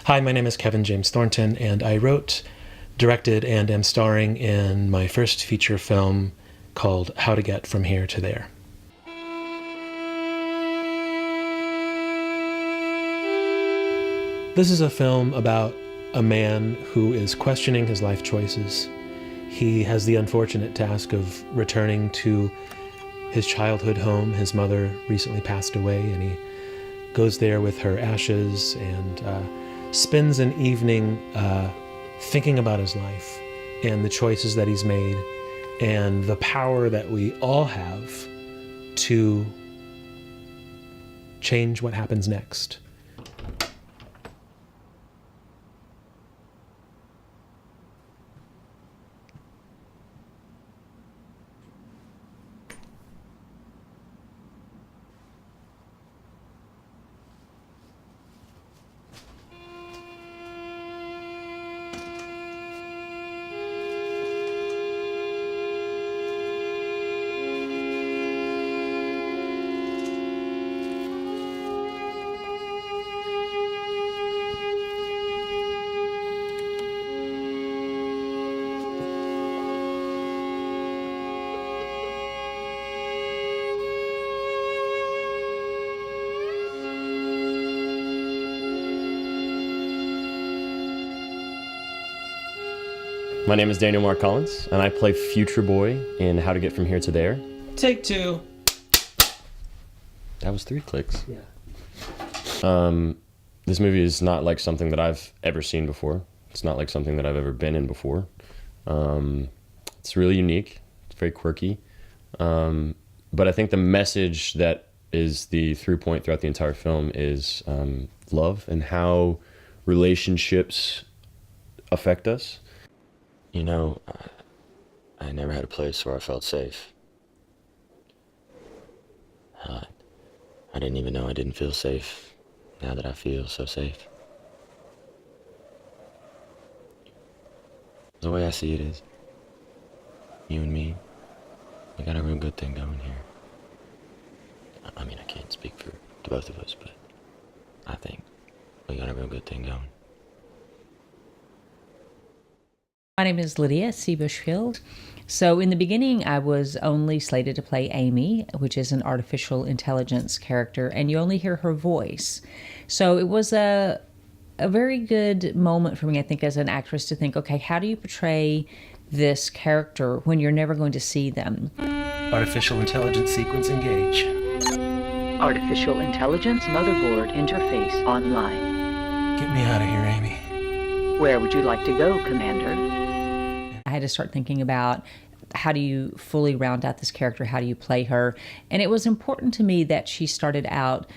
Hi, my name is Kevin James Thornton, and I wrote, directed, and am starring in my first feature film called How to Get From Here to There. This is a film about a man who is questioning his life choices. He has the unfortunate task of returning to his childhood home. His mother recently passed away, and he goes there with her ashes and spends an evening thinking about his life and the choices that he's made and the power that we all have to change what happens next. My name is Daniel Mark Collins, and I play Future Boy in How to Get From Here to There. Take two. That was 3 clicks. Yeah. This movie is not like something that I've ever seen before. It's not like something that I've ever been in before. It's really unique. It's very quirky. But I think the message that is the through point throughout the entire film is love and how relationships affect us. You know, I never had a place where I felt safe. I didn't even know I didn't feel safe now that I feel so safe. The way I see it is, you and me, we got a real good thing going here. I mean, I can't speak for the both of us, but I think we got a real good thing going. My name is Lydia C. Bushfield. So in the beginning, I was only slated to play Amy, which is an artificial intelligence character, and you only hear her voice. So it was a very good moment for me, I think, as an actress to think, okay, how do you portray this character when you're never going to see them? Artificial intelligence sequence engage. Artificial Intelligence Motherboard Interface online. Get me out of here, Amy. Where would you like to go, Commander? I had to start thinking about how do you fully round out this character? How do you play her? And it was important to me that she started out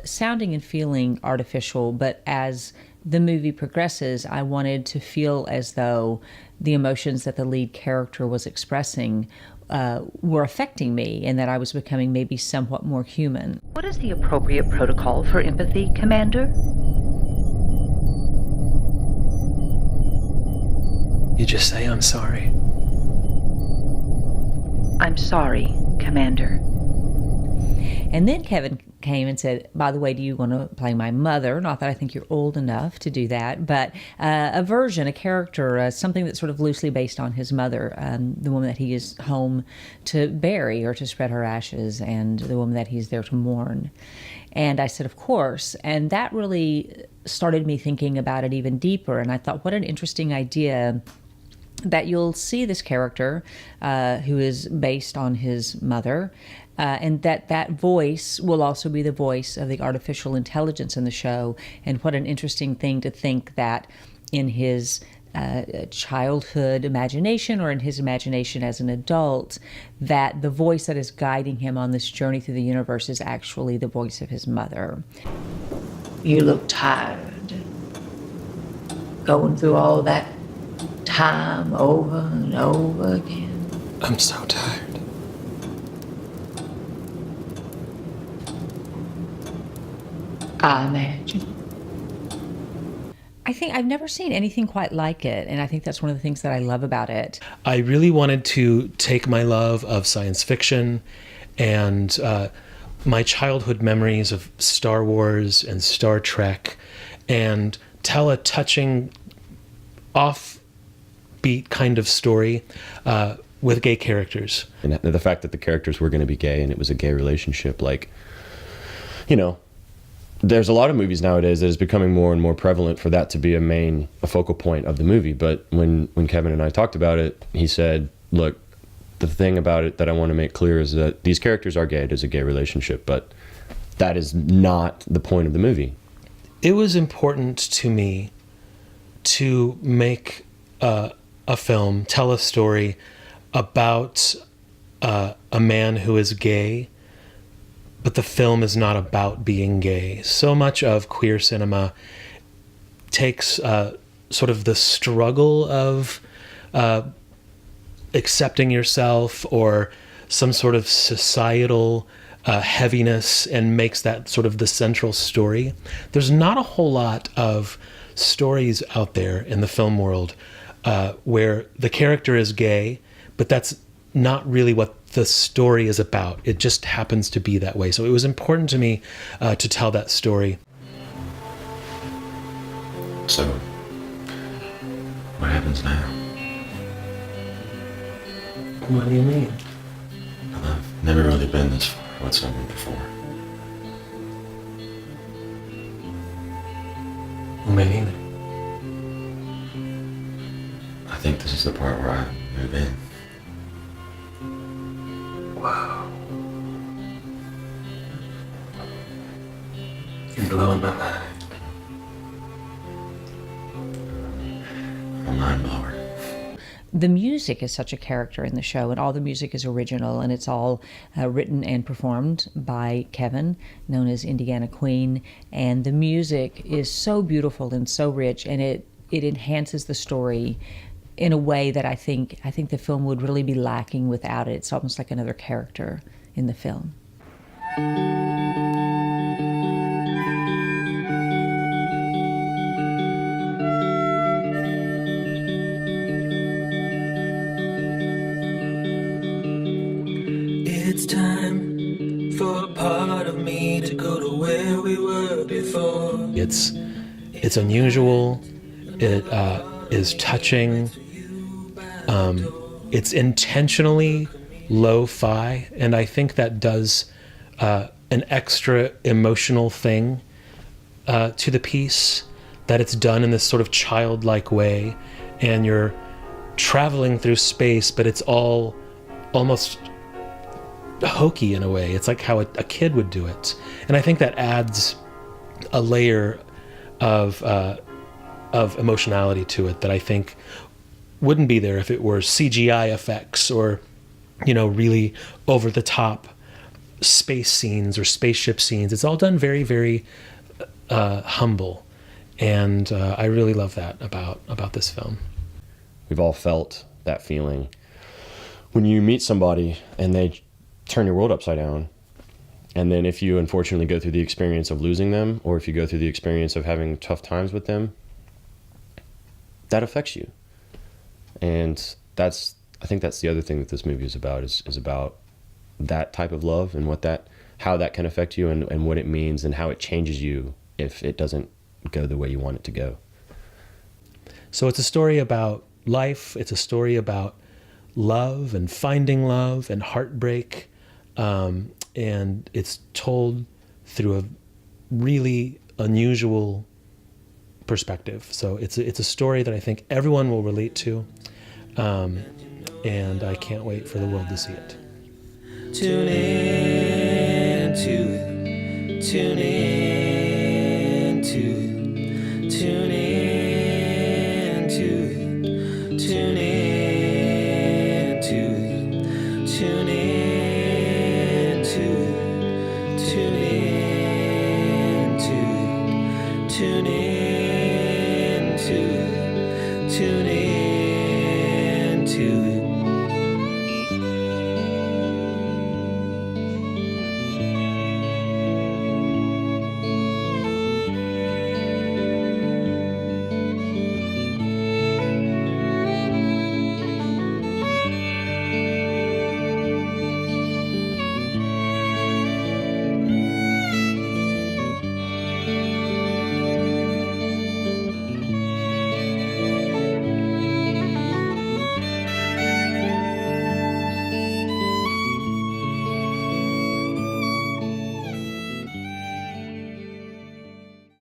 sounding and feeling artificial, but as the movie progresses, I wanted to feel as though the emotions that the lead character was expressing were affecting me and that I was becoming maybe somewhat more human. What is the appropriate protocol for empathy, Commander? You just say, I'm sorry. I'm sorry, Commander. And then Kevin came and said, by the way, do you want to play my mother? Not that I think you're old enough to do that, but a version, a character, something that's sort of loosely based on his mother, the woman that he is home to bury or to spread her ashes, and the woman that he's there to mourn. And I said, of course. And that really started me thinking about it even deeper. And I thought, what an interesting idea that you'll see this character who is based on his mother, and that voice will also be the voice of the artificial intelligence in the show. And what an interesting thing to think that in his childhood imagination or in his imagination as an adult, that the voice that is guiding him on this journey through the universe is actually the voice of his mother. You look tired, going through all that time over and over again. I'm so tired. I imagine. I think I've never seen anything quite like it, and I think that's one of the things that I love about it. I really wanted to take my love of science fiction and my childhood memories of Star Wars and Star Trek and tell a touching, offbeat kind of story with gay characters. And the fact that the characters were going to be gay and it was a gay relationship, like, you know, there's a lot of movies nowadays that is becoming more and more prevalent for that to be a focal point of the movie. But when Kevin and I talked about it, he said, look, the thing about it that I want to make clear is that these characters are gay. It is a gay relationship, but that is not the point of the movie. It was important to me to make a film, tell a story about a man who is gay, but the film is not about being gay. So much of queer cinema takes sort of the struggle of accepting yourself or some sort of societal heaviness and makes that sort of the central story. There's not a whole lot of stories out there in the film world where the character is gay, but that's not really what the story is about. It just happens to be that way. So it was important to me to tell that story. So, what happens now? What do you mean? Well, I've never really been this far with someone before. Me neither. I think this is the part where I move in. Wow. You're blowing my mind. A mind blower. The music is such a character in the show, and all the music is original, and it's all written and performed by Kevin, known as Indiana Queen. And the music is so beautiful and so rich, and it enhances the story in a way that I think the film would really be lacking without it. It's almost like another character in the film. It's time for a part of me to go to where we were before. It's unusual. It is touching. It's intentionally lo-fi, and I think that does an extra emotional thing to the piece, that it's done in this sort of childlike way, and you're traveling through space, but it's all almost hokey in a way. It's like how a kid would do it, and I think that adds a layer of emotionality to it that I think wouldn't be there if it were CGI effects or, you know, really over the top space scenes or spaceship scenes. It's all done very, very humble, and I really love that about this film. We've all felt that feeling when you meet somebody and they turn your world upside down. And then if you unfortunately go through the experience of losing them, or if you go through the experience of having tough times with them, that affects you. And I think that's the other thing that this movie is about, is about that type of love and how that can affect you, and what it means and how it changes you if it doesn't go the way you want it to go. So it's a story about life. It's a story about love and finding love and heartbreak. And it's told through a really unusual perspective. So it's a story that I think everyone will relate to. And I can't wait for the world to see it. Tune in to it. Tune in to it. Tune in to it. Tune in to it. Tune in to it. Tune in to it. Tune in to it. Tune in.